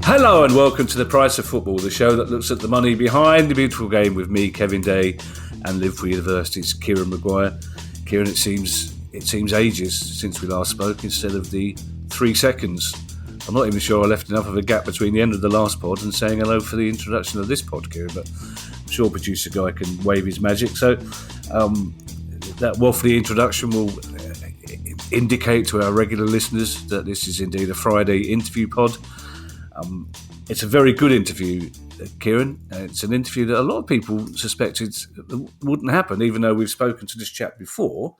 Hello and welcome to The Price of Football, the show that looks at the money behind the beautiful game with me, Kevin Day, and Liverpool University's Kieran Maguire. Kieran, it seems ages since we last spoke instead of the 3 seconds. I'm not even sure I left enough of a gap between the end of the last pod and saying hello for the introduction of this pod, Kieran, but I'm sure producer guy can wave his magic. So that waffly introduction will indicate to our regular listeners that this is indeed a Friday interview pod. It's a very good interview, Kieran. It's an interview that a lot of people suspected wouldn't happen, even though we've spoken to this chap before.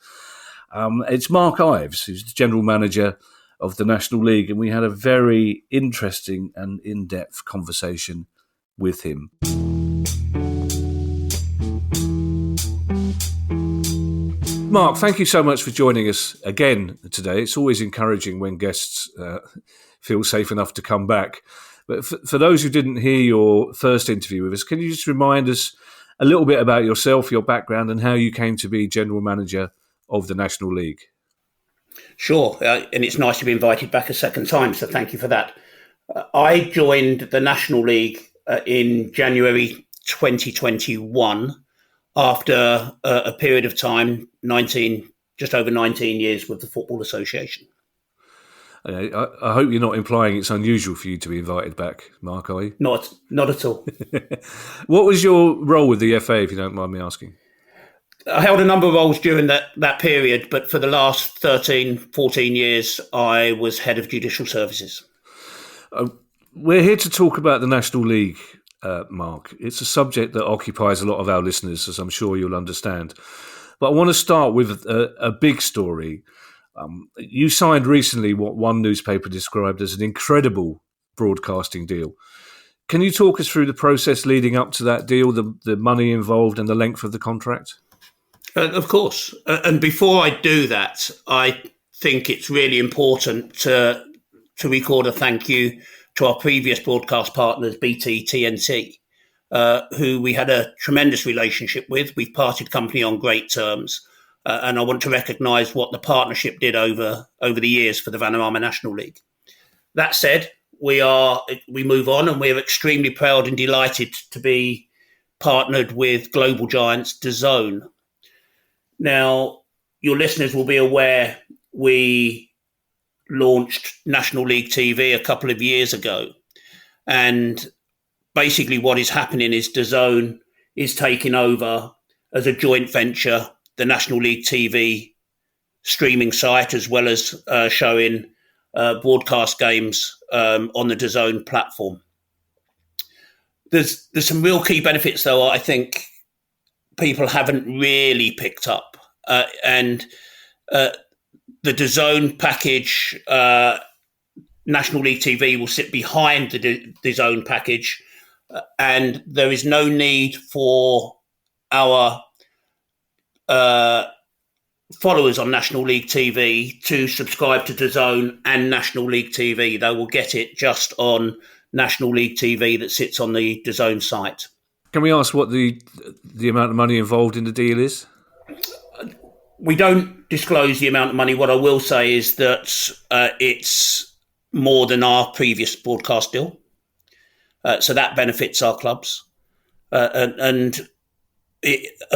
It's Mark Ives, who's the general manager of the National League, and we had a very interesting and in-depth conversation with him. Mark, thank you so much for joining us again today. It's always encouraging when guests feel safe enough to come back. But for those who didn't hear your first interview with us, can you just remind us a little bit about yourself, your background, and how you came to be general manager of the National League? Sure, and it's nice to be invited back a second time, so thank you for that. I joined the National League in January 2021 after a period of time, just over 19 years with the Football Association. I hope you're not implying it's unusual for you to be invited back, Mark, are you? Not at all. What was your role with the FA, if you don't mind me asking? I held a number of roles during that period, but for the last 13, 14 years, I was head of judicial services. We're here to talk about the National League, Mark. It's a subject that occupies a lot of our listeners, as I'm sure you'll understand. But I want to start with a big story. You signed recently what one newspaper described as an incredible broadcasting deal. Can you talk us through the process leading up to that deal, the money involved and the length of the contract? Of course. And before I do that, I think it's really important to record a thank you to our previous broadcast partners, BT, TNT, who we had a tremendous relationship with. We've parted company on great terms. And I want to recognise what the partnership did over the years for the Vanarama National League. That said, we move on, and we're extremely proud and delighted to be partnered with global giants DAZN. Now, your listeners will be aware we launched National League TV a couple of years ago, and basically what is happening is DAZN is taking over as a joint venture the National League TV streaming site, as well as showing broadcast games on the DAZN platform. There's some real key benefits, though, I think people haven't really picked up. And the DAZN package, National League TV will sit behind the DAZN package, and there is no need for our followers on National League TV to subscribe to DAZN and National League TV. They will get it just on National League TV that sits on the DAZN site. Can we ask what the amount of money involved in the deal is? We don't disclose the amount of money. What I will say is that it's more than our previous broadcast deal. So that benefits our clubs. A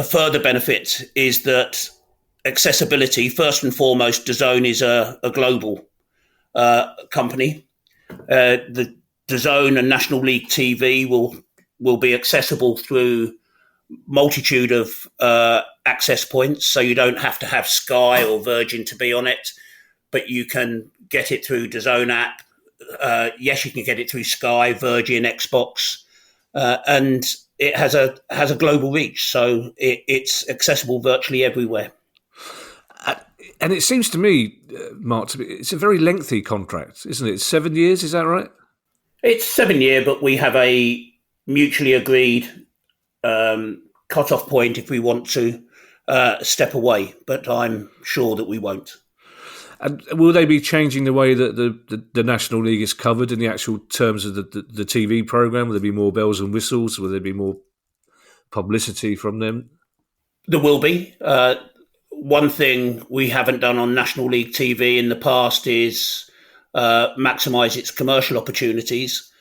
further benefit is that accessibility, first and foremost, DAZN is a global company. The DAZN and National League TV will be accessible through multitude of access points, so you don't have to have Sky or Virgin to be on it, but you can get it through DAZN app. Yes, you can get it through Sky, Virgin, Xbox, and it has a global reach, so it's accessible virtually everywhere. And it seems to me, Mark, it's a very lengthy contract, isn't it? It's 7 years, is that right? It's 7 year, but we have a mutually agreed cut-off point if we want to step away, but I'm sure that we won't. And will they be changing the way that the National League is covered in the actual terms of the TV programme? Will there be more bells and whistles? Will there be more publicity from them? There will be. One thing we haven't done on National League TV in the past is maximise its commercial opportunities.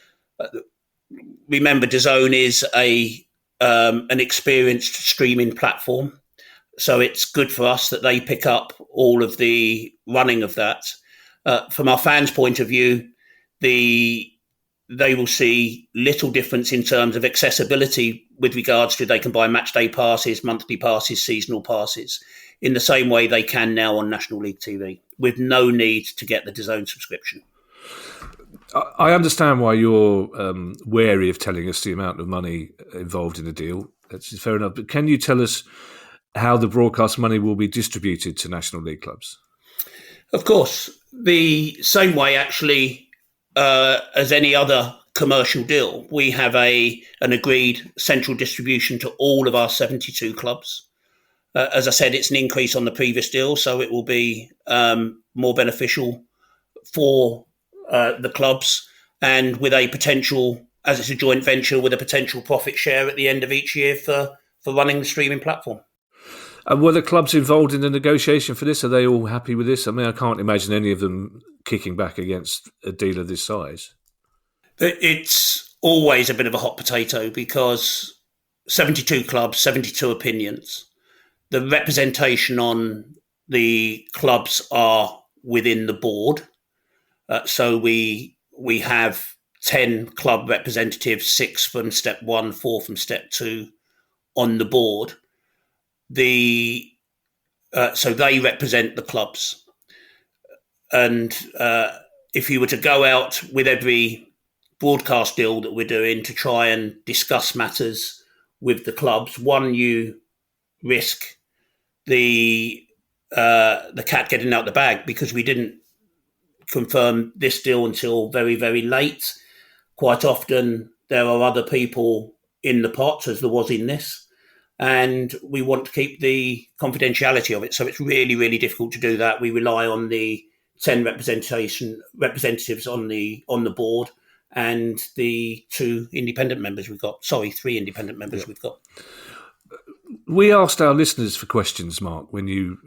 Remember, DAZN is an experienced streaming platform, so it's good for us that they pick up all of the running of that. From our fans' point of view, they will see little difference in terms of accessibility with regards to they can buy match day passes, monthly passes, seasonal passes, in the same way they can now on National League TV, with no need to get the DAZN subscription. I understand why you're wary of telling us the amount of money involved in the deal. That's fair enough. But can you tell us how the broadcast money will be distributed to National League clubs? Of course. The same way, actually, as any other commercial deal. We have an agreed central distribution to all of our 72 clubs. As I said, it's an increase on the previous deal, so it will be more beneficial for the clubs, and with a potential, as it's a joint venture, with a potential profit share at the end of each year for running the streaming platform. And were the clubs involved in the negotiation for this? Are they all happy with this? I mean, I can't imagine any of them kicking back against a deal of this size. It's always a bit of a hot potato because 72 clubs, 72 opinions. The representation on the clubs are within the board. So we have 10 club representatives, 6 from step 1, 4 from step 2 on the board. So they represent the clubs. And if you were to go out with every broadcast deal that we're doing to try and discuss matters with the clubs, one, you risk the cat getting out the bag, because we didn't confirm this deal until very, very late. Quite often there are other people in the pot, as there was in this, and we want to keep the confidentiality of it. So it's really, really difficult to do that. We rely on the 10 representatives on the board and the 3 independent members we've got. We asked our listeners for questions, Mark, when you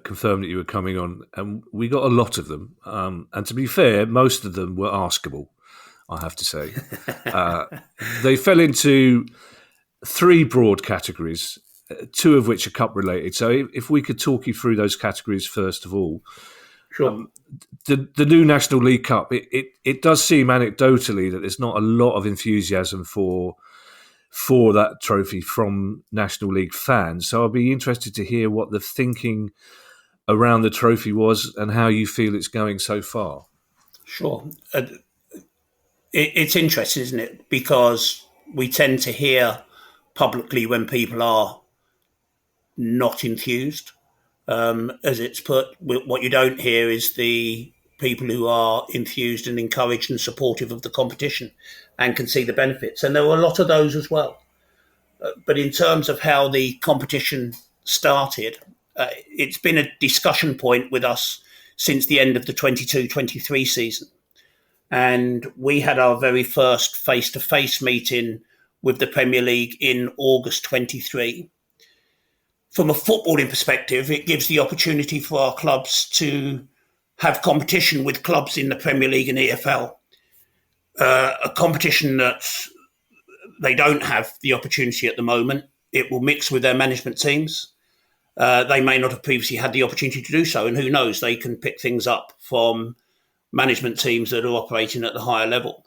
confirmed that you were coming on, and we got a lot of them. And to be fair, most of them were askable, I have to say. They fell into 3 broad categories, 2 of which are cup related. So if we could talk you through those categories first of all. Sure. The new National League Cup, it does seem anecdotally that there's not a lot of enthusiasm for that trophy from National League fans. So I'll be interested to hear what the thinking around the trophy was and how you feel it's going so far. Sure. It's interesting, isn't it? Because we tend to hear publicly when people are not enthused. As it's put, what you don't hear is the people who are enthused and encouraged and supportive of the competition and can see the benefits. And there were a lot of those as well. But in terms of how the competition started, it's been a discussion point with us since the end of the 22-23 season. And we had our very first face-to-face meeting with the Premier League in August 23. From a footballing perspective, it gives the opportunity for our clubs to have competition with clubs in the Premier League and EFL. A competition that they don't have the opportunity at the moment. It will mix with their management teams. They may not have previously had the opportunity to do so, and who knows, they can pick things up from management teams that are operating at the higher level.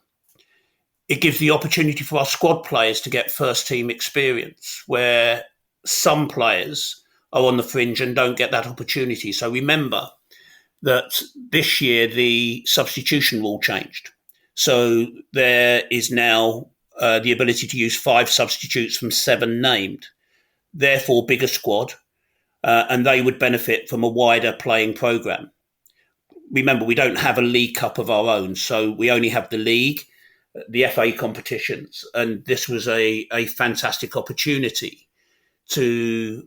It gives the opportunity for our squad players to get first team experience, where some players are on the fringe and don't get that opportunity. So remember that this year the substitution rule changed. So there is now the ability to use 5 substitutes from 7 named, therefore bigger squad, and they would benefit from a wider playing programme. Remember, we don't have a League Cup of our own, so we only have the league, the FA competitions, and this was a fantastic opportunity to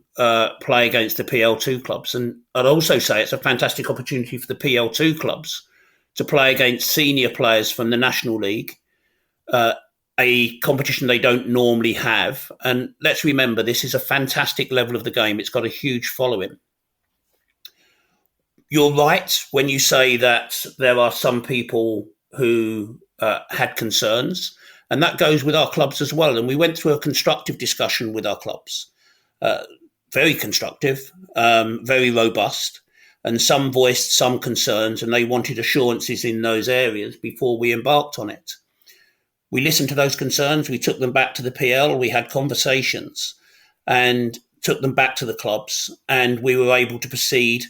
play against the PL2 clubs. And I'd also say it's a fantastic opportunity for the PL2 clubs to play against senior players from the National League a competition they don't normally have. And let's remember, this is a fantastic level of the game. It's got a huge following. You're right when you say that there are some people who had concerns, and that goes with our clubs as well. And we went through a constructive discussion with our clubs, very constructive, very robust, and some voiced some concerns, and they wanted assurances in those areas before we embarked on it. We listened to those concerns. We took them back to the PL. We had conversations and took them back to the clubs, and we were able to proceed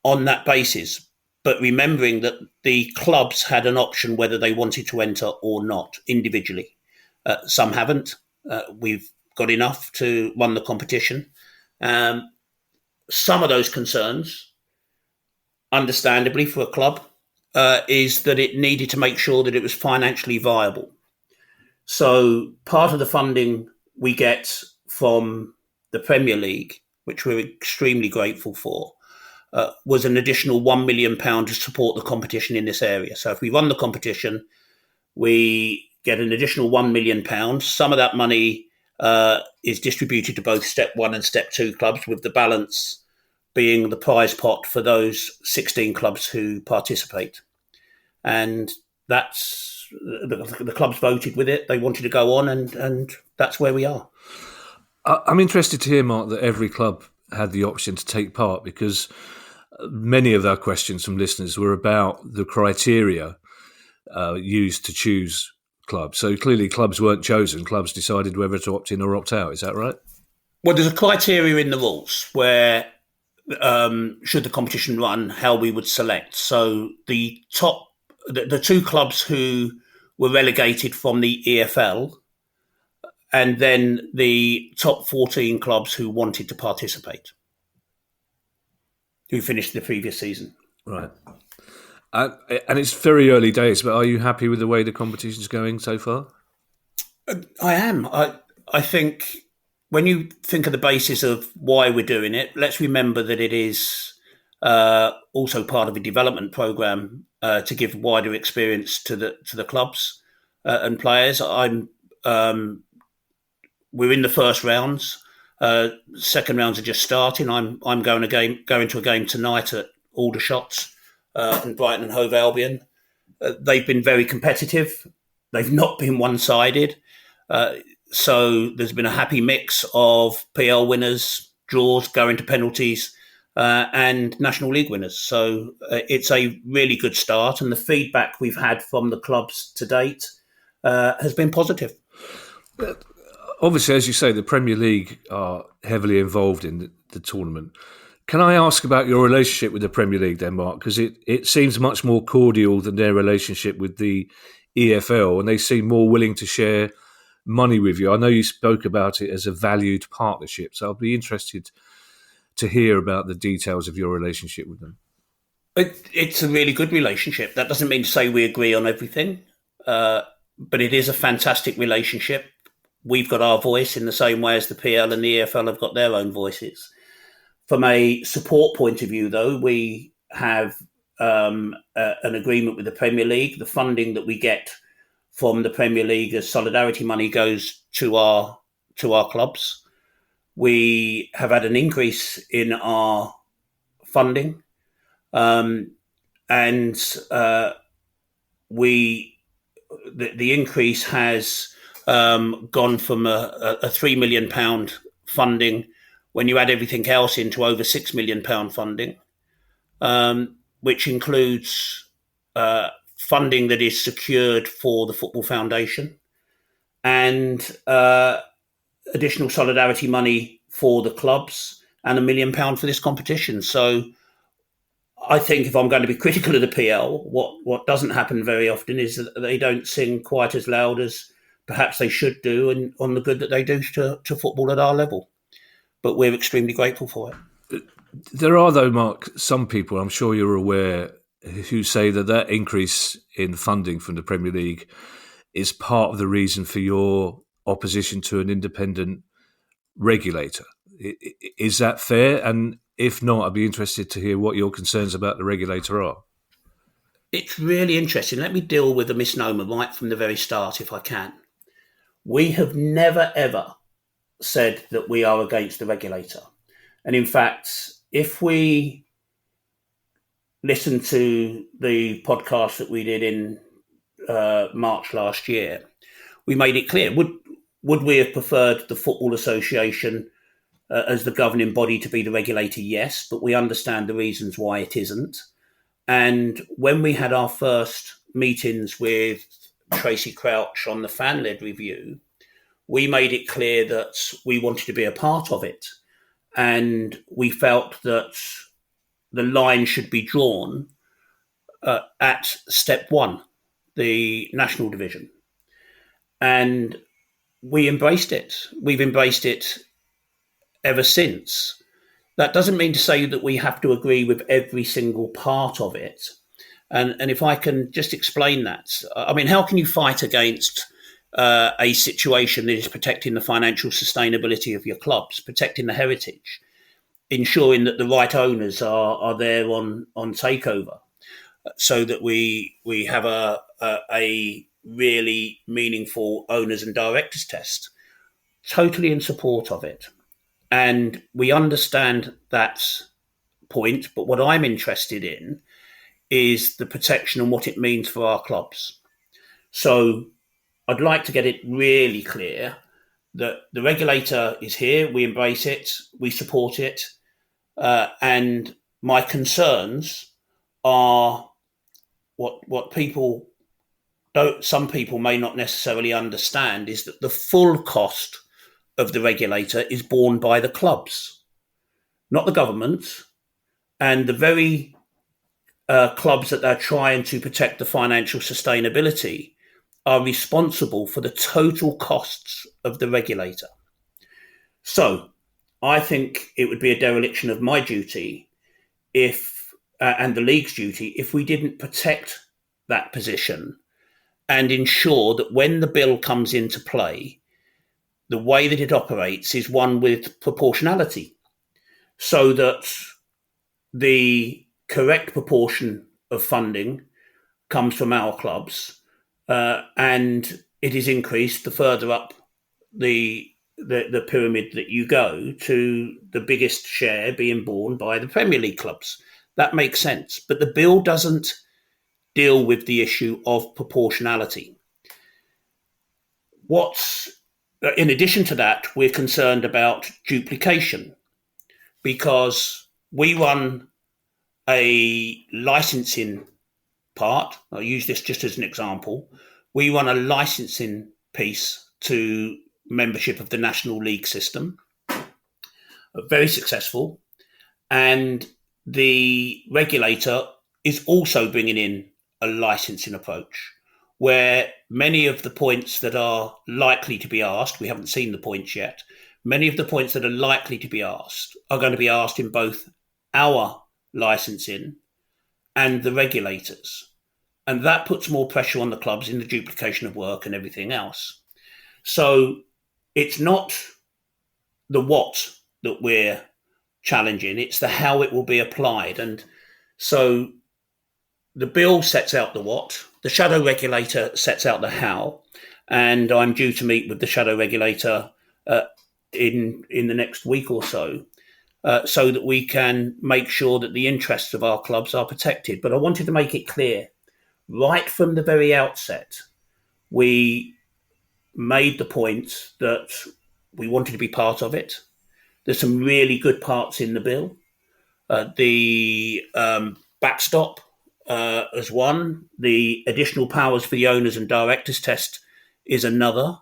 on that basis. But remembering that the clubs had an option whether they wanted to enter or not individually. Some haven't. We've got enough to run the competition. Some of those concerns, understandably for a club, is that it needed to make sure that it was financially viable. So part of the funding we get from the Premier League, which we're extremely grateful for, was an additional £1 million to support the competition in this area. So if we run the competition, we get an additional £1 million. Some of that money is distributed to both Step 1 and Step 2 clubs, with the balance being the prize pot for those 16 clubs who participate. And that's the clubs voted with it. They wanted to go on, and that's where we are. I'm interested to hear, Mark, that every club had the option to take part, because many of our questions from listeners were about the criteria used to choose clubs. So clearly clubs weren't chosen. Clubs decided whether to opt in or opt out. Is that right? Well, there's a criteria in the rules where should the competition run, how we would select. So the two clubs who were relegated from the EFL, and then the top 14 clubs who wanted to participate, who finished the previous season. Right. And it's very early days, but are you happy with the way the competition's going so far? I am. I think when you think of the basis of why we're doing it, let's remember that it is also part of a development programme to give wider experience to the clubs and players. We're in the first rounds. Second rounds are just starting. I'm going to a game tonight at Aldershot and Brighton and Hove Albion. They've been very competitive. They've not been one-sided. So there's been a happy mix of PL winners, draws, going to penalties, and National League winners. So it's a really good start, and the feedback we've had from the clubs to date has been positive. Obviously, as you say, the Premier League are heavily involved in the tournament. Can I ask about your relationship with the Premier League then, Mark? Because it seems much more cordial than their relationship with the EFL, and they seem more willing to share money with you. I know you spoke about it as a valued partnership, so I'll be interested to hear about the details of your relationship with them. It's a really good relationship. That doesn't mean to say we agree on everything, but it is a fantastic relationship. We've got our voice in the same way as the PL and the EFL have got their own voices. From a support point of view, though, we have an agreement with the Premier League. The funding that we get from the Premier League as solidarity money goes to our clubs. We have had an increase in our funding, and the increase has gone from a £3 million funding, when you add everything else, into over £6 million funding, which includes funding that is secured for the Football Foundation and additional solidarity money for the clubs and £1 million for this competition. So I think, if I'm going to be critical of the PL, what doesn't happen very often is that they don't sing quite as loud as perhaps they should do, and on the good that they do to football at our level. But we're extremely grateful for it. There are, though, Mark, some people, I'm sure you're aware, who say that increase in funding from the Premier League is part of the reason for your opposition to an independent regulator. Is that fair? And if not, I'd be interested to hear what your concerns about the regulator are. It's really interesting. Let me deal with the misnomer right from the very start, if I can. We have never, ever said that we are against the regulator. And in fact, if we listen to the podcast that we did in March last year, we made it clear. Would we have preferred the Football Association as the governing body to be the regulator? Yes, but we understand the reasons why it isn't. And when we had our first meetings with Tracy Crouch on the fan-led review, we made it clear that we wanted to be a part of it. And we felt that the line should be drawn at step one, the national division. And we embraced it. We've embraced it ever since. That doesn't mean to say that we have to agree with every single part of it. And if I can just explain that, I mean, how can you fight against a situation that is protecting the financial sustainability of your clubs, protecting the heritage, ensuring that the right owners are there on takeover, so that we have a really meaningful owners and directors test? Totally in support of it. And we understand that point, but what I'm interested in is the protection and what it means for our clubs. So I'd like to get it really clear that the regulator is here, we embrace it, we support it, and my concerns are what people don't, some people may not necessarily understand, is that the full cost of the regulator is borne by the clubs, not the government. And the very clubs that are trying to protect the financial sustainability are responsible for the total costs of the regulator. So I think it would be a dereliction of my duty and the league's duty if we didn't protect that position and ensure that when the bill comes into play, the way that it operates is one with proportionality, so that the correct proportion of funding comes from our clubs, and it is increased the further up the pyramid that you go, to the biggest share being borne by the Premier League clubs. That makes sense. But the bill doesn't deal with the issue of proportionality. In addition to that, we're concerned about duplication, because we run a licensing part. I'll use this just as an example. We run a licensing piece to membership of the National League system, very successful. And the regulator is also bringing in a licensing approach, where many of the points that are likely to be asked, we haven't seen the points yet, many of the points that are likely to be asked are going to be asked in both our licensing and the regulators. And that puts more pressure on the clubs in the duplication of work and everything else. So it's not the what that we're challenging, it's the how it will be applied. And so the bill sets out the what, the shadow regulator sets out the how, and I'm due to meet with the shadow regulator in the next week or so, so that we can make sure that the interests of our clubs are protected. But I wanted to make it clear, right from the very outset, we made the point that we wanted to be part of it. There's some really good parts in the bill. The backstop as one. The additional powers for the owners and directors test is another.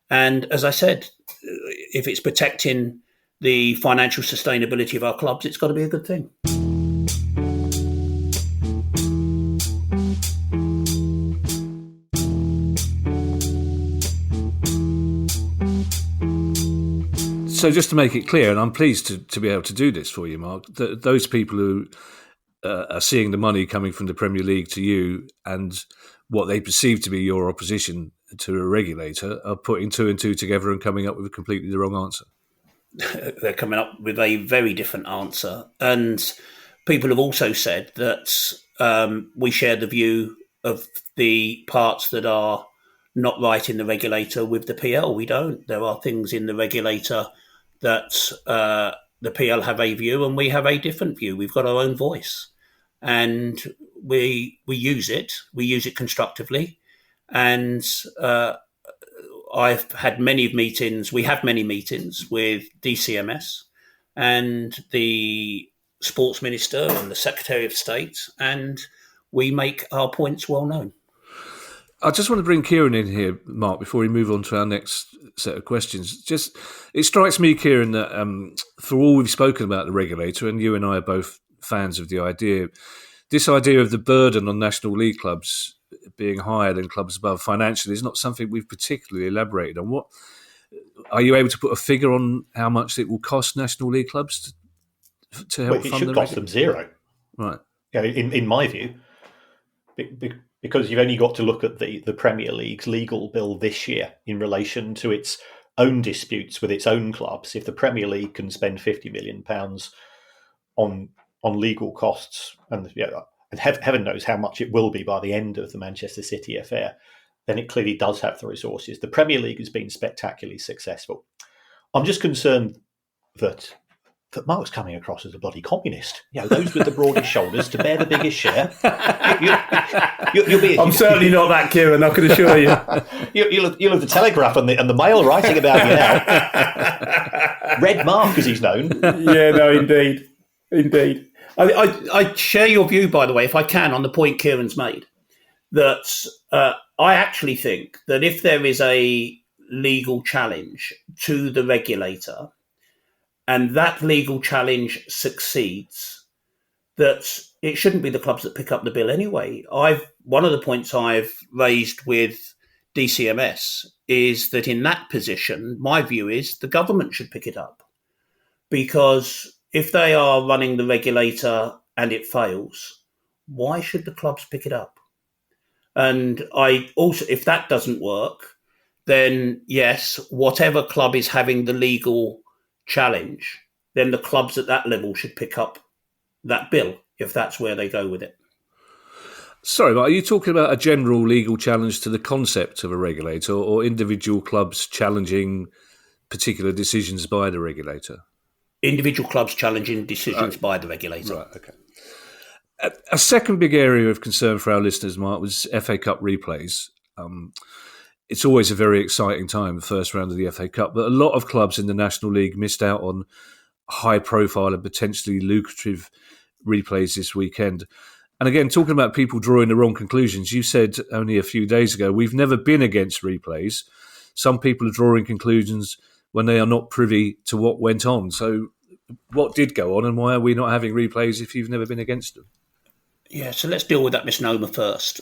And as I said, if it's protecting the financial sustainability of our clubs, it's got to be a good thing. So just to make it clear, and I'm pleased to be able to do this for you, Mark, that those people who are seeing the money coming from the Premier League to you and what they perceive to be your opposition to a regulator are putting two and two together and coming up with completely the wrong answer. They're coming up with a very different answer. And people have also said that we share the view of the parts that are not right in the regulator with the PL. We don't. There are things in the regulator that the PL have a view and we have a different view. We've got our own voice, and we use it. We use it constructively, and I've had many meetings. We have many meetings with DCMS and the Sports Minister and the Secretary of State, and we make our points well known. I just want to bring Kieran in here, Mark, before we move on to our next set of questions. It strikes me, Kieran, that for all we've spoken about the regulator, and you and I are both fans of the idea, this idea of the burden on National League clubs being higher than clubs above financially is not something we've particularly elaborated on. What are you able to put a figure on how much it will cost National League clubs to help fund them? It should cost them zero. Right. In my view, because you've only got to look at the Premier League's legal bill this year in relation to its own disputes with its own clubs. If the Premier League can spend £50 million on legal costs, and heaven knows how much it will be by the end of the Manchester City affair, then it clearly does have the resources. The Premier League has been spectacularly successful. I'm just concerned that Mark's coming across as a bloody communist. Those with the broadest shoulders to bear the biggest share. You'll be. I'm certainly not that, Kieran, I can assure you. You'll have the Telegraph and the Mail writing about you now. Red Mark, as he's known. Yeah, no, indeed. I share your view, by the way, if I can, on the point Kieran's made, that I actually think that if there is a legal challenge to the regulator, and that legal challenge succeeds, that it shouldn't be the clubs that pick up the bill anyway. One of the points I've raised with DCMS is that in that position, my view is the government should pick it up. Because if they are running the regulator and it fails, why should the clubs pick it up? And if that doesn't work, then yes, whatever club is having the legal challenge, then the clubs at that level should pick up that bill if that's where they go with it. Sorry, but are you talking about a general legal challenge to the concept of a regulator, or individual clubs challenging particular decisions by the regulator? Individual clubs challenging decisions by the regulator. Right, okay. A second big area of concern for our listeners, Mark, was FA Cup replays. It's always a very exciting time, the first round of the FA Cup, but a lot of clubs in the National League missed out on high-profile and potentially lucrative replays this weekend. And again, talking about people drawing the wrong conclusions, you said only a few days ago, we've never been against replays. Some people are drawing conclusions when they are not privy to what went on. So what did go on, and why are we not having replays if you've never been against them? Yeah, so let's deal with that misnomer first.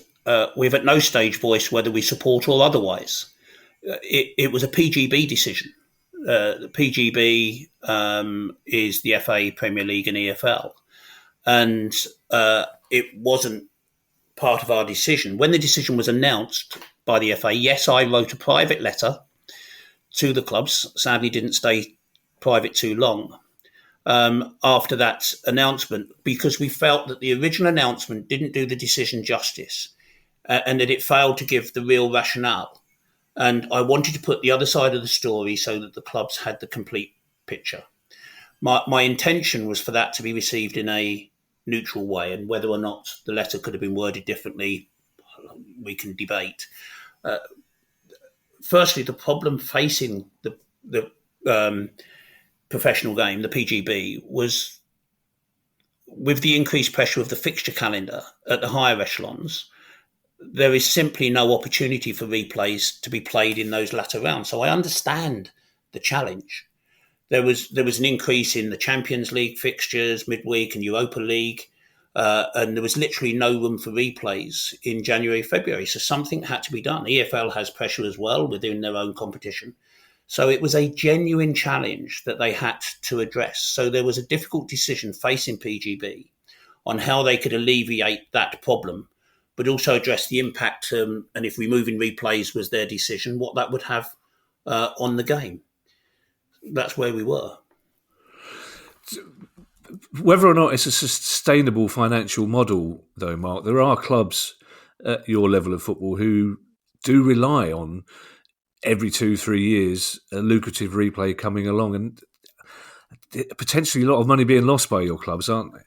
We've at no stage voiced whether we support or otherwise. It was a PGB decision. The PGB is the FA, Premier League and EFL. And it wasn't part of our decision. When the decision was announced by the FA, yes, I wrote a private letter to the clubs. Sadly, didn't stay private too long after that announcement, because we felt that the original announcement didn't do the decision justice. And that it failed to give the real rationale. And I wanted to put the other side of the story so that the clubs had the complete picture. My intention was for that to be received in a neutral way, and whether or not the letter could have been worded differently, we can debate. Firstly, the problem facing the professional game, the PGB, was with the increased pressure of the fixture calendar at the higher echelons. There is simply no opportunity for replays to be played in those latter rounds. So I understand the challenge. There was an increase in the Champions League fixtures midweek and Europa League, and there was literally no room for replays in January, February. So something had to be done. EFL has pressure as well within their own competition. So it was a genuine challenge that they had to address. So there was a difficult decision facing PGB on how they could alleviate that problem, but also address the impact, and if removing replays was their decision, what that would have on the game. That's where we were. Whether or not it's a sustainable financial model, though, Mark, there are clubs at your level of football who do rely on every 2-3 years a lucrative replay coming along, and potentially a lot of money being lost by your clubs, aren't they?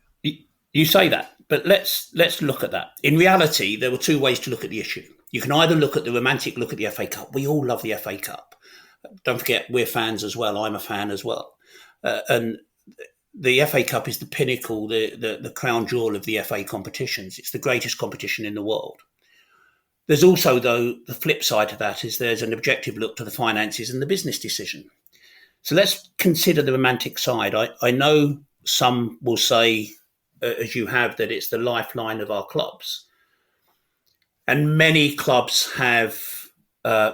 You say that, but let's look at that. In reality, there were two ways to look at the issue. You can either look at the romantic look at the FA Cup. We all love the FA Cup. Don't forget, we're fans as well. I'm a fan as well. And the FA Cup is the pinnacle, the crown jewel of the FA competitions. It's the greatest competition in the world. There's also, though, the flip side to that is there's an objective look to the finances and the business decision. So let's consider the romantic side. I know some will say, as you have, that it's the lifeline of our clubs. And many clubs have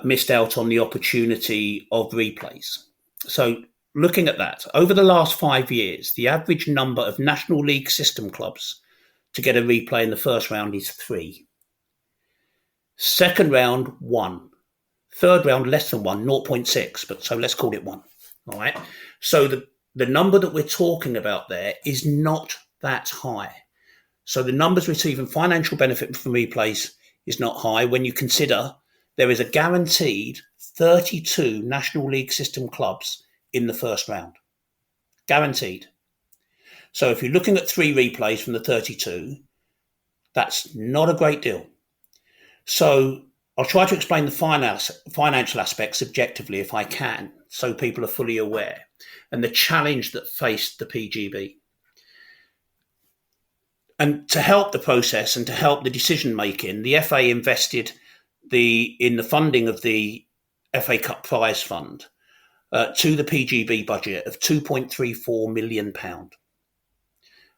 missed out on the opportunity of replays. So looking at that, over the last 5 years, the average number of National League system clubs to get a replay in the first round is 3. Second round, 1. Third round, less than 1, 0.6, but so let's call it 1. All right. So the number that we're talking about there is not that high. So the numbers receiving financial benefit from replays is not high when you consider there is a guaranteed 32 National League system clubs in the first round. Guaranteed. So if you're looking at 3 replays from the 32, that's not a great deal. So I'll try to explain the financial aspects objectively if I can, so people are fully aware, and the challenge that faced the PGB. And to help the process and to help the decision making, the FA invested in the funding of the FA Cup Prize Fund to the PGB budget of £2.34 million.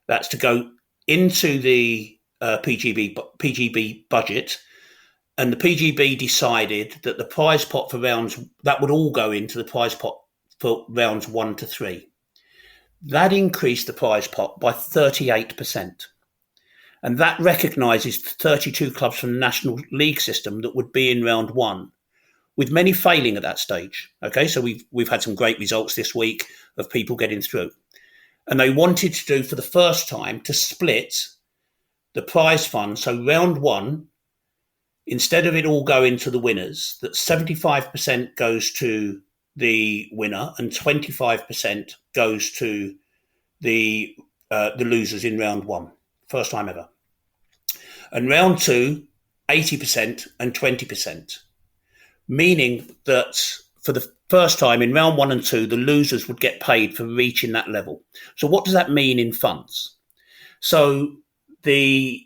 That's to go into the PGB budget. And the PGB decided that the prize pot for rounds, that would all go into the prize pot for rounds 1 to 3. That increased the prize pot by 38%. And that recognises 32 clubs from the National League system that would be in round 1, with many failing at that stage. Okay, so we've had some great results this week of people getting through. And they wanted to do for the first time to split the prize fund. So round 1, instead of it all going to the winners, that 75% goes to the winner and 25% goes to the losers in round 1. First time ever. And round 2, 80% and 20%. Meaning that for the first time in round 1 and 2, the losers would get paid for reaching that level. So what does that mean in funds? So the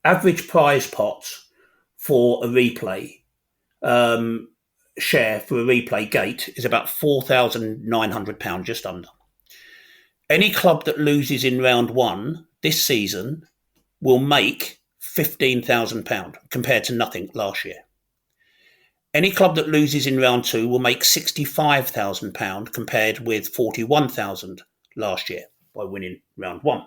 average prize pot for a replay share for a replay gate is about £4,900, just under. Any club that loses in round 1 this season will make £15,000 compared to nothing last year. Any club that loses in round 2 will make £65,000 compared with £41,000 last year by winning round 1.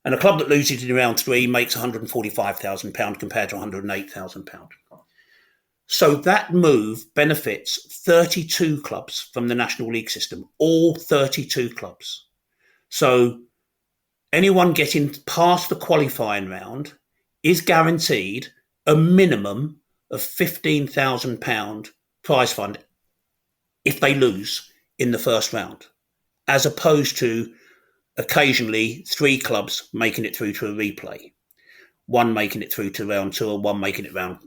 And a club that loses in round 3 makes £145,000 compared to £108,000. So that move benefits 32 clubs from the National League system, all 32 clubs. So anyone getting past the qualifying round is guaranteed a minimum of £15,000 prize fund if they lose in the first round, as opposed to occasionally 3 clubs making it through to a replay, 1 making it through to round 2 and 1 making it round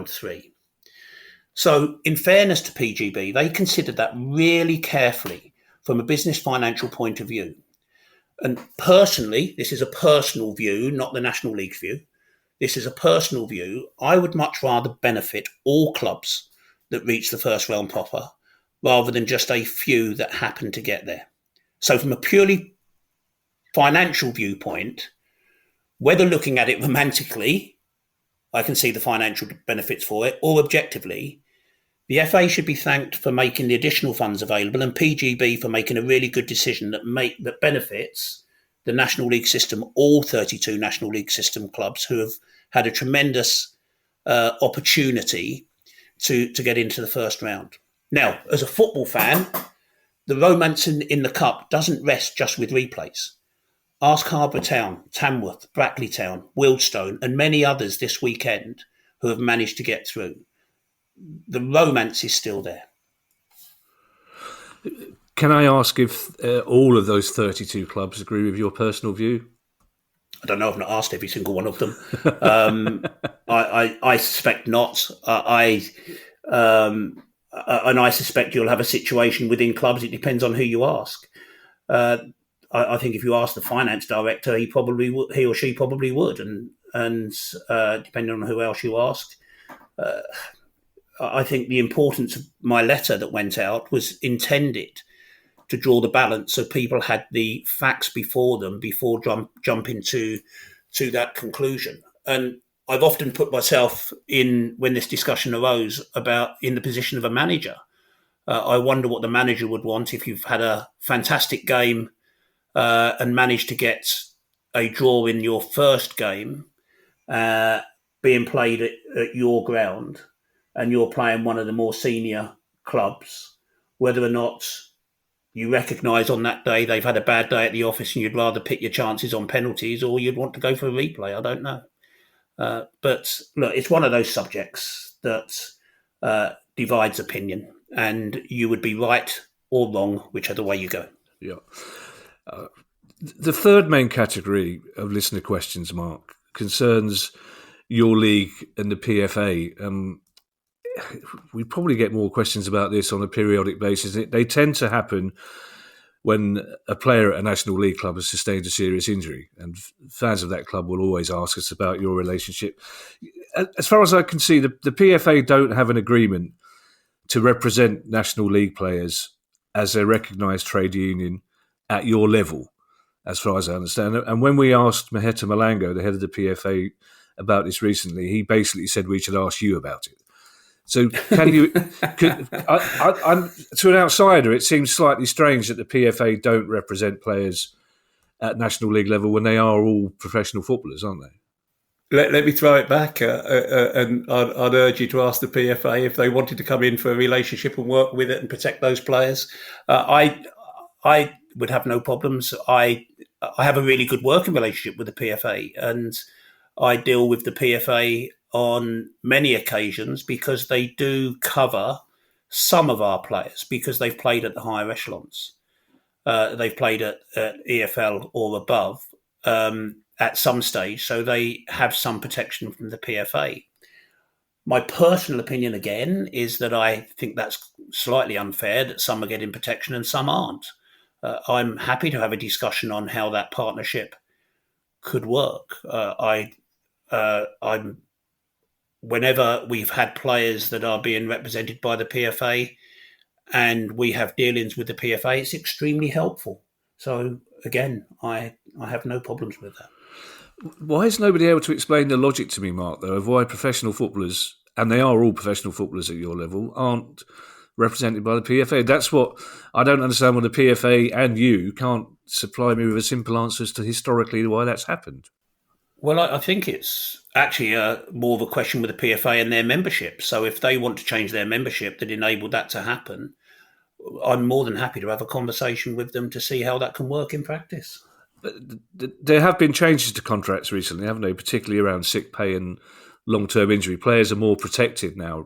3. So in fairness to PGB, they considered that really carefully from a business financial point of view. And personally, this is a personal view, not the National League's view. This is a personal view. I would much rather benefit all clubs that reach the first round proper rather than just a few that happen to get there. So from a purely financial viewpoint, whether looking at it romantically, I can see the financial benefits for it, or objectively, the FA should be thanked for making the additional funds available and PGB for making a really good decision that benefits the National League system, all 32 National League system clubs who have had a tremendous opportunity to get into the first round. Now, as a football fan, the romance in the Cup doesn't rest just with replays. Ask Harbour Town, Tamworth, Brackley Town, Wealdstone and many others this weekend who have managed to get through. The romance is still there. Can I ask if all of those 32 clubs agree with your personal view? I don't know. I've not asked every single one of them. I suspect not. And I suspect you'll have a situation within clubs. It depends on who you ask. I think if you ask the finance director, he or she probably would, and depending on who else you asked. I think the importance of my letter that went out was intended to draw the balance so people had the facts before them before jumping to that conclusion. And I've often put myself in, when this discussion arose, about in the position of a manager. I wonder what the manager would want if you've had a fantastic game and managed to get a draw in your first game being played at your ground, and you're playing one of the more senior clubs, whether or not you recognise on that day they've had a bad day at the office and you'd rather pick your chances on penalties, or you'd want to go for a replay. I don't know. But look, it's one of those subjects that divides opinion, and you would be right or wrong, whichever way you go. Yeah. The third main category of listener questions, Mark, concerns your league and the PFA. We probably get more questions about this on a periodic basis. They tend to happen when a player at a National League club has sustained a serious injury, and fans of that club will always ask us about your relationship. As far as I can see, the PFA don't have an agreement to represent National League players as a recognised trade union at your level, as far as I understand. And when we asked Maheta Malango, the head of the PFA, about this recently, he basically said we should ask you about it. So can you, to an outsider, it seems slightly strange that the PFA don't represent players at National League level when they are all professional footballers, aren't they? Let me throw it back, and I'd urge you to ask the PFA if they wanted to come in for a relationship and work with it and protect those players. I would have no problems. I have a really good working relationship with the PFA, and I deal with the PFA on many occasions because they do cover some of our players because they've played at the higher echelons. They've played at EFL or above at some stage, so they have some protection from the PFA. My personal opinion, again, is that I think that's slightly unfair, that some are getting protection and some aren't. I'm happy to have a discussion on how that partnership could work. I'm whenever we've had players that are being represented by the PFA and we have dealings with the PFA, it's extremely helpful. So again, I have no problems with that. Why is nobody able to explain the logic to me, Mark, though, of why professional footballers, and they are all professional footballers at your level, aren't represented by the PFA? That's what I don't understand, when the PFA and you can't supply me with a simple answer as to historically why that's happened. Well, I think it's actually more of a question with the PFA and their membership. So if they want to change their membership that enabled that to happen, I'm more than happy to have a conversation with them to see how that can work in practice. But there have been changes to contracts recently, haven't they? Particularly around sick pay and long-term injury. Players are more protected now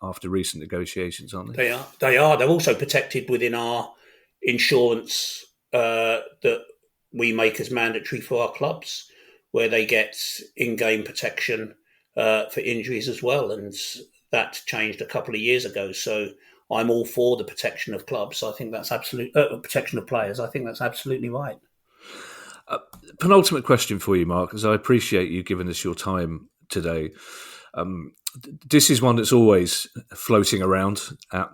after recent negotiations, aren't they? They are. They're also protected within our insurance that we make as mandatory for our clubs, where they get in-game protection for injuries as well. And that changed a couple of years ago. So I'm all for the protection of clubs. I think that's protection of players. I think that's absolutely right. Penultimate question for you, Mark, as I appreciate you giving us your time today. This is one that's always floating around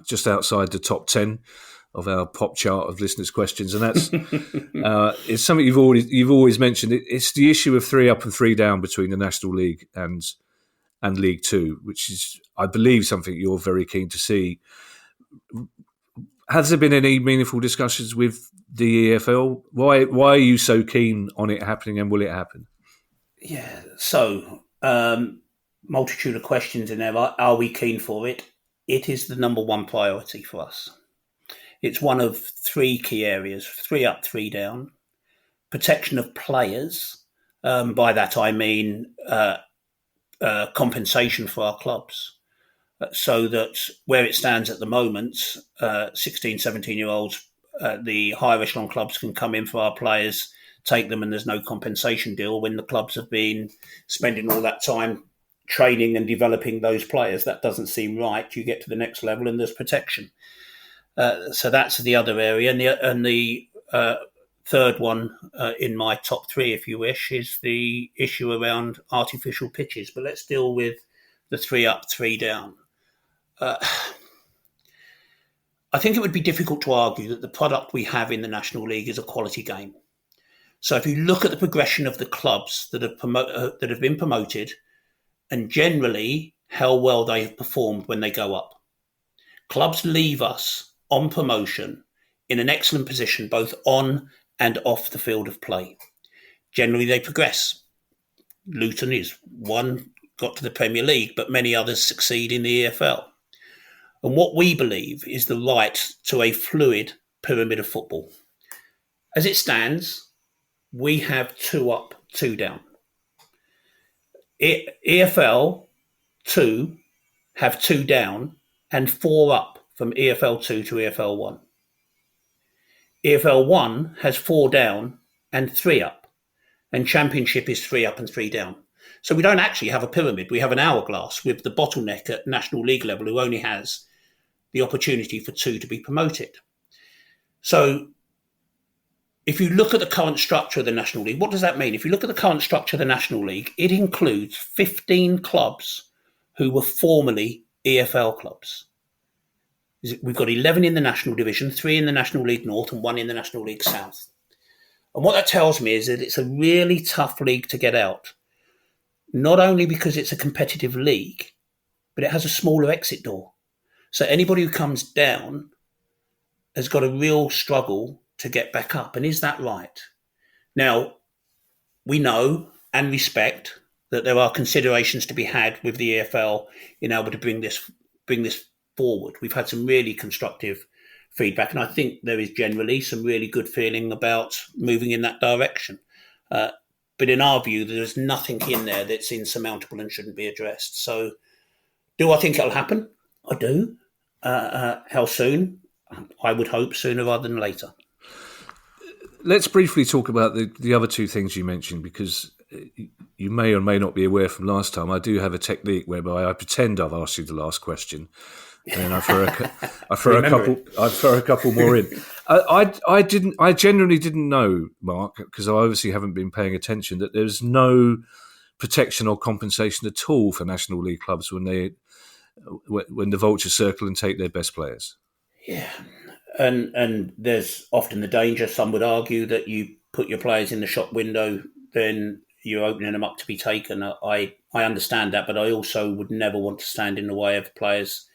just outside the top 10 of our pop chart of listeners' questions, and that's it's something you've always mentioned. It's the issue of 3 up and 3 down between the National League and League Two, which is, I believe, something you're very keen to see. Has there been any meaningful discussions with the EFL? Why are you so keen on it happening, and will it happen? Yeah, so multitude of questions in there. Are we keen for it? It is the number one priority for us. It's one of 3 key areas: 3 up, 3 down. Protection of players. By that I mean compensation for our clubs, so that where it stands at the moment, 16, 17-year-olds, the higher echelon clubs can come in for our players, take them, and there's no compensation deal when the clubs have been spending all that time training and developing those players. That doesn't seem right. You get to the next level and there's protection. So that's the other area. And the third one in my top three, if you wish, is the issue around artificial pitches. But let's deal with the 3 up, 3 down. I think it would be difficult to argue that the product we have in the National League is a quality game. So if you look at the progression of the clubs that have been promoted, and generally how well they have performed when they go up, clubs leave us on promotion in an excellent position, both on and off the field of play. Generally, they progress. Luton is one, got to the Premier League, but many others succeed in the EFL. And what we believe is the right to a fluid pyramid of football. As it stands, we have 2 up, 2 down. EFL 2 have 2 down and 4 up from EFL 2 to EFL 1. EFL 1 has 4 down and 3 up, and Championship is 3 up and 3 down. So we don't actually have a pyramid. We have an hourglass with the bottleneck at National League level, who only has the opportunity for 2 to be promoted. So if you look at the current structure of the National League, what does that mean? If you look at the current structure of the National League, it includes 15 clubs who were formerly EFL clubs. We've got 11 in the National Division, 3 in the National League North and 1 in the National League South. And what that tells me is that it's a really tough league to get out, not only because it's a competitive league, but it has a smaller exit door. So anybody who comes down has got a real struggle to get back up. And is that right? Now, we know and respect that there are considerations to be had with the EFL in able to bring this forward. We've had some really constructive feedback, and I think there is generally some really good feeling about moving in that direction. But in our view, there's nothing in there that's insurmountable and shouldn't be addressed. So do I think it'll happen? I do. How soon? I would hope sooner rather than later. Let's briefly talk about the other 2 things you mentioned, because you may or may not be aware from last time, I do have a technique whereby I pretend I've asked you the last question, and then I throw a couple more in. I genuinely didn't know, Mark, because I obviously haven't been paying attention, that there's no protection or compensation at all for National League clubs when the vultures circle and take their best players. Yeah. And there's often the danger, some would argue, that you put your players in the shop window, then you're opening them up to be taken. I understand that, but I also would never want to stand in the way of players'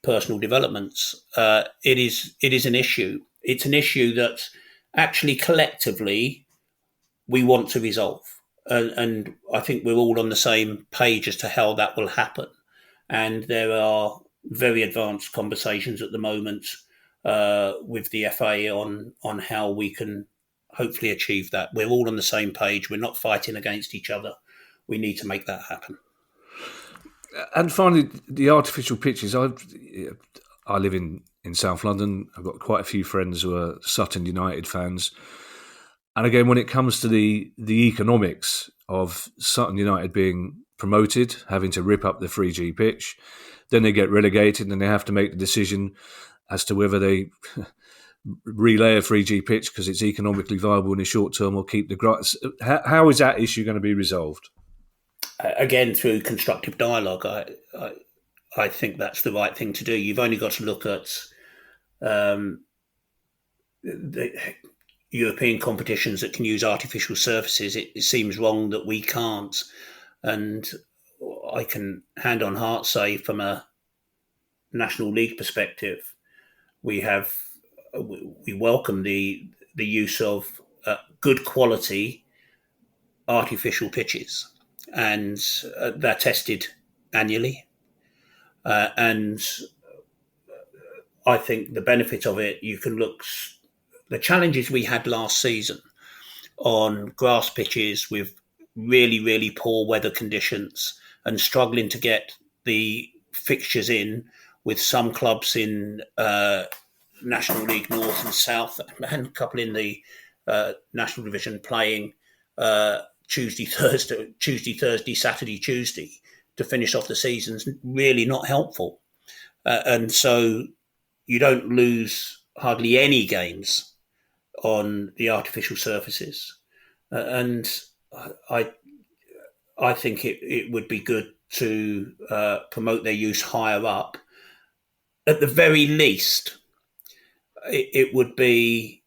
personal developments. It is an issue. It's an issue that actually collectively we want to resolve. And I think we're all on the same page as to how that will happen. And there are very advanced conversations at the moment with the FA on how we can hopefully achieve that. We're all on the same page. We're not fighting against each other. We need to make that happen. And finally, the artificial pitches. I live in South London. I've got quite a few friends who are Sutton United fans. And again, when it comes to the economics of Sutton United being promoted, having to rip up the 3G pitch, then they get relegated and they have to make the decision as to whether they relay a 3G pitch because it's economically viable in the short term or keep the grass. How is that issue going to be resolved? Again, through constructive dialogue, I think that's the right thing to do. You've only got to look at the European competitions that can use artificial surfaces. It seems wrong that we can't. And I can hand on heart say, from a National League perspective, we welcome the use of good quality artificial pitches, and they're tested annually. And I think the benefit of it, you can look, the challenges we had last season on grass pitches with really, really poor weather conditions and struggling to get the fixtures in, with some clubs in National League North and South, and a couple in the National Division playing Tuesday, Thursday, Saturday, Tuesday to finish off the season's really not helpful. And so you don't lose hardly any games on the artificial surfaces. And I think it would be good to promote their use higher up. At the very least, it would be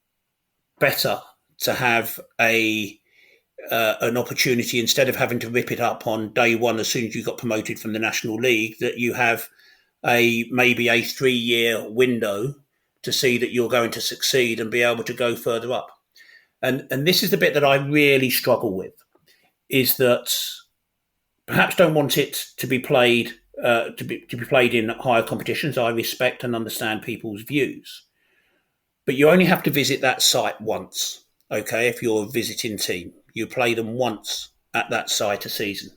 better to have an opportunity, instead of having to rip it up on day one as soon as you got promoted from the National League, that you have maybe a 3-year window to see that you're going to succeed and be able to go further up. And this is the bit that I really struggle with, is that perhaps don't want it to be played to be played in higher competitions. I respect and understand people's views, but you only have to visit that site once. Okay, if you're a visiting team, you play them once at that site a season.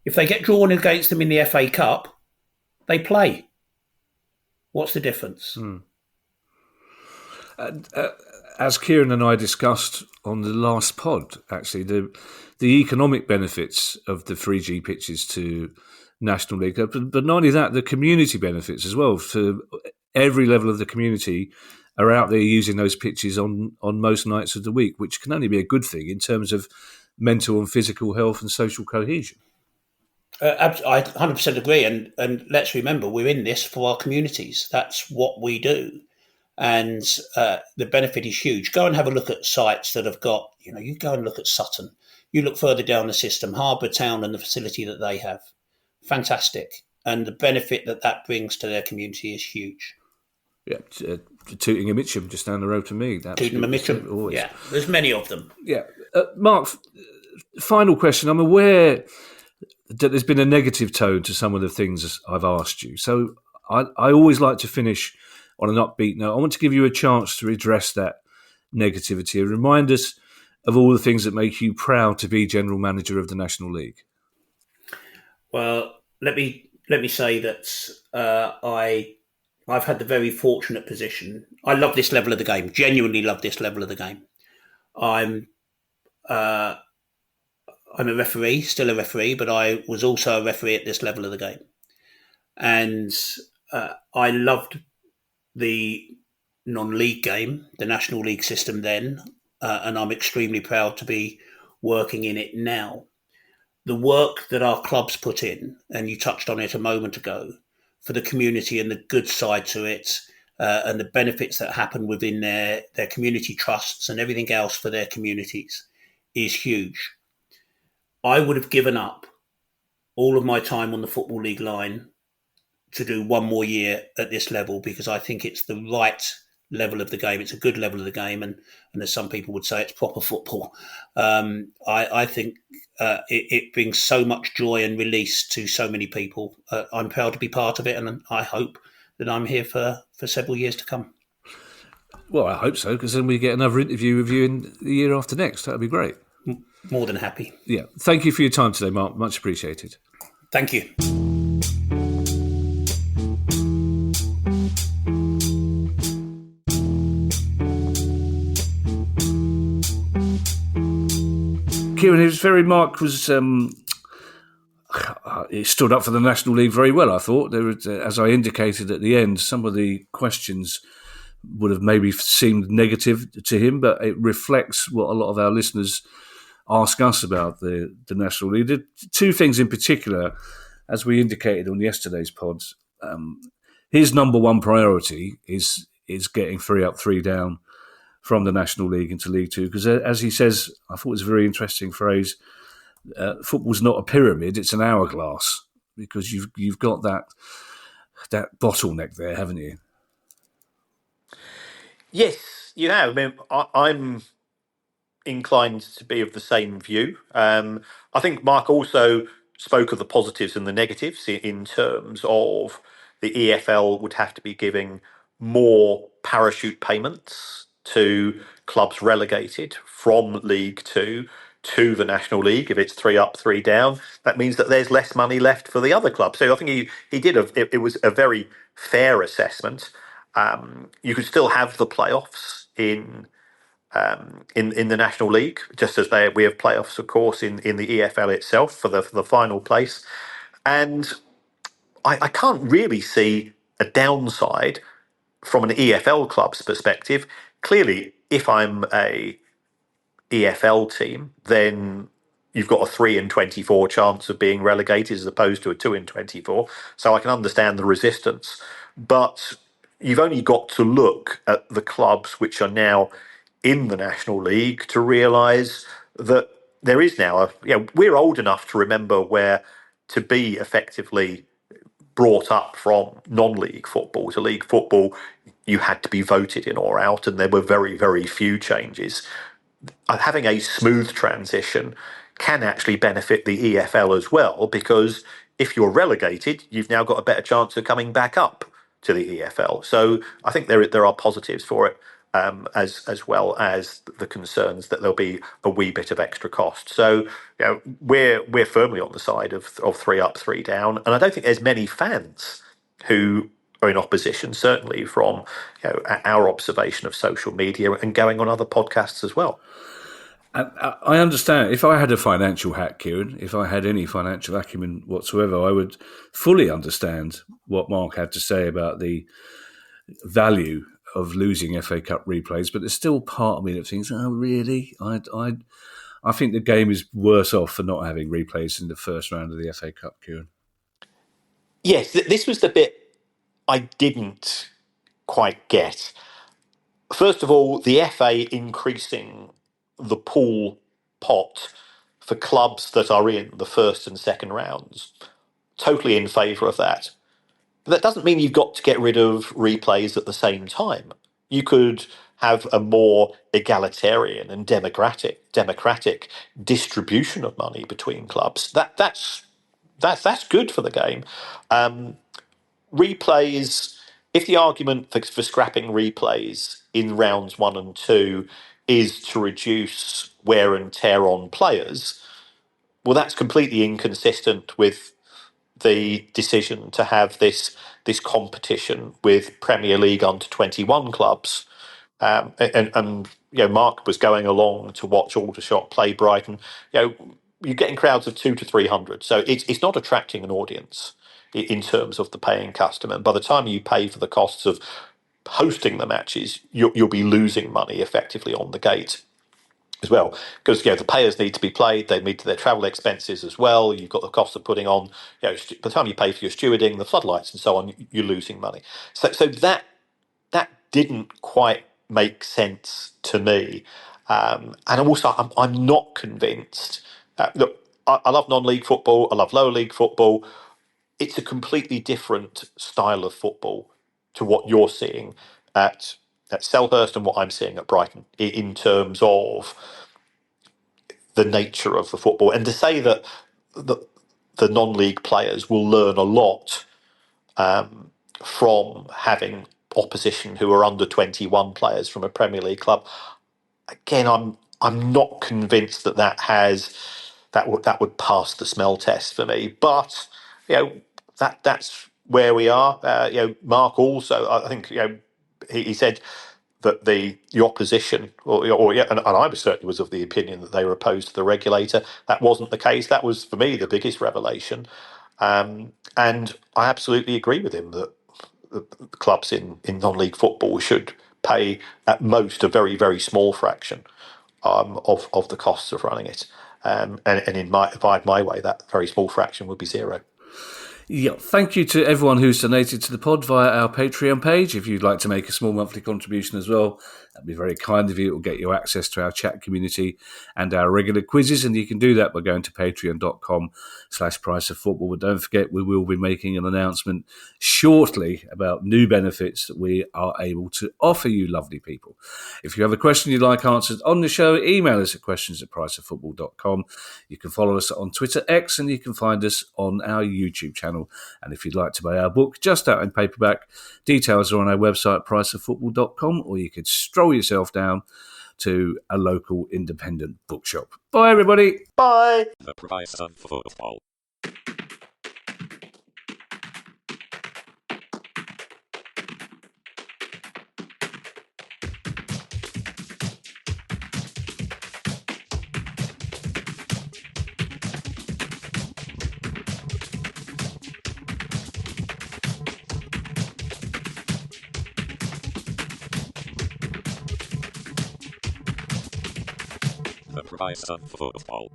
If they get drawn against them in the FA Cup, they play. What's the difference? As Kieran and I discussed on the last pod, actually, the economic benefits of the 3G pitches to National League, but not only that, the community benefits as well. For every level of the community are out there using those pitches on most nights of the week, which can only be a good thing in terms of mental and physical health and social cohesion. I 100% agree. And let's remember, we're in this for our communities. That's what we do. And the benefit is huge. Go and have a look at sites that have got, you go and look at Sutton. You look further down the system, Harbour Town and the facility that they have. Fantastic. And the benefit that brings to their community is huge. Yeah, Tooting and Mitcham, just down the road from me. Tooting and Mitcham, always. Yeah, there's many of them. Yeah. Mark, final question. I'm aware that there's been a negative tone to some of the things I've asked you. So I always like to finish on an upbeat note. I want to give you a chance to address that negativity and remind us of all the things that make you proud to be General Manager of the National League. Well, let me say that I've had the very fortunate position. I love this level of the game. Genuinely love this level of the game. I'm a referee, still a referee, but I was also a referee at this level of the game, and I loved the non-league game, the National League system then, and I'm extremely proud to be working in it now. The work that our clubs put in, and you touched on it a moment ago, for the community and the good side to it, and the benefits that happen within their community trusts and everything else for their communities is huge. I would have given up all of my time on the Football League line to do one more year at this level, because I think it's the right level of the game. It's a good level of the game, and as some people would say, it's proper football. I think it brings so much joy and release to so many people. I'm proud to be part of it, and I hope that I'm here for several years to come. Well, I hope so, because then we get another interview with you in the year after next. That would be great. More than happy. Yeah. Thank you for your time today, Mark. Much appreciated. Thank you. Kieran, Mark was he stood up for the National League very well, I thought. There was, as I indicated at the end, some of the questions would have maybe seemed negative to him, but it reflects what a lot of our listeners ask us about the National League. The two things in particular, as we indicated on yesterday's pods, his number one priority is getting 3 up, 3 down from the National League into League Two, because as he says, I thought it was a very interesting phrase, football's not a pyramid, it's an hourglass, because you've got that bottleneck there, haven't you? Yes, you have. I mean, I'm inclined to be of the same view. I think Mark also spoke of the positives and the negatives in terms of the EFL would have to be giving more parachute payments to clubs relegated from League Two to the National League, if it's 3 up, 3 down, that means that there's less money left for the other club. So I think he did it was a very fair assessment. You could still have the playoffs in the National League, just as we have playoffs, of course, in the EFL itself for the final place. And I can't really see a downside from an EFL club's perspective. Clearly, if I'm a EFL team, then you've got a 3 in 24 chance of being relegated as opposed to a 2 in 24. So I can understand the resistance. But you've only got to look at the clubs which are now in the National League to realise that there is now we're old enough to remember where to be effectively brought up from non-league football to league football, you had to be voted in or out, and there were very, very few changes. Having a smooth transition can actually benefit the EFL as well, because if you're relegated, you've now got a better chance of coming back up to the EFL. So I think there are positives for it, as well as the concerns that there'll be a wee bit of extra cost. So we're firmly on the side of 3 up, 3 down, and I don't think there's many fans who are in opposition, certainly from our observation of social media and going on other podcasts as well. I understand. If I had a financial hat, Kieran, if I had any financial acumen whatsoever, I would fully understand what Mark had to say about the value of losing FA Cup replays. But there's still part of me that thinks, oh, really? I think the game is worse off for not having replays in the first round of the FA Cup, Kieran. Yes, this was the bit I didn't quite get. First of all, the FA increasing the pool pot for clubs that are in the first and second rounds. Totally in favour of that. But that doesn't mean you've got to get rid of replays at the same time. You could have a more egalitarian and democratic distribution of money between clubs. That's good for the game. Replays, if the argument for scrapping replays in rounds 1 and 2 is to reduce wear and tear on players, well, that's completely inconsistent with the decision to have this competition with Premier League under 21 clubs. And Mark was going along to watch Aldershot play Brighton. You're getting crowds of 200 to 300, so it's not attracting an audience in terms of the paying customer. And by the time you pay for the costs of hosting the matches, you'll be losing money effectively on the gate as well, because the players need to be played, they need their travel expenses as well. You've got the cost of putting on, by the time you pay for your stewarding, the floodlights and so on, you're losing money. So that didn't quite make sense to me, and also I'm not convinced. Look, I love non-league football, I love lower league football. It's a completely different style of football to what you're seeing at Selhurst and what I'm seeing at Brighton in terms of the nature of the football. And to say that the non-league players will learn a lot from having opposition who are under 21 players from a Premier League club, again, I'm not convinced that would pass the smell test for me. But that's where we are. Mark also, I think, he said that the opposition, and I certainly was of the opinion that they were opposed to the regulator. That wasn't the case. That was, for me, the biggest revelation. And I absolutely agree with him that the clubs in non-league football should pay at most a very, very small fraction of the costs of running it. And if I had my way, that very small fraction would be zero. Yeah, thank you to everyone who's donated to the pod via our Patreon page. If you'd like to make a small monthly contribution as well, that'd be very kind of you. It will get you access to our chat community and our regular quizzes, and you can do that by going to patreon.com/priceoffootball. But don't forget, we will be making an announcement shortly about new benefits that we are able to offer you lovely people. If you have a question you'd like answered on the show, email us at questions@priceoffootball.com. You can follow us on Twitter, X, and you can find us on our YouTube channel. And if you'd like to buy our book just out in paperback, details are on our website priceoffootball.com, or you could stroll yourself down to a local independent bookshop. Bye, everybody. Bye. The price of football. The price of football.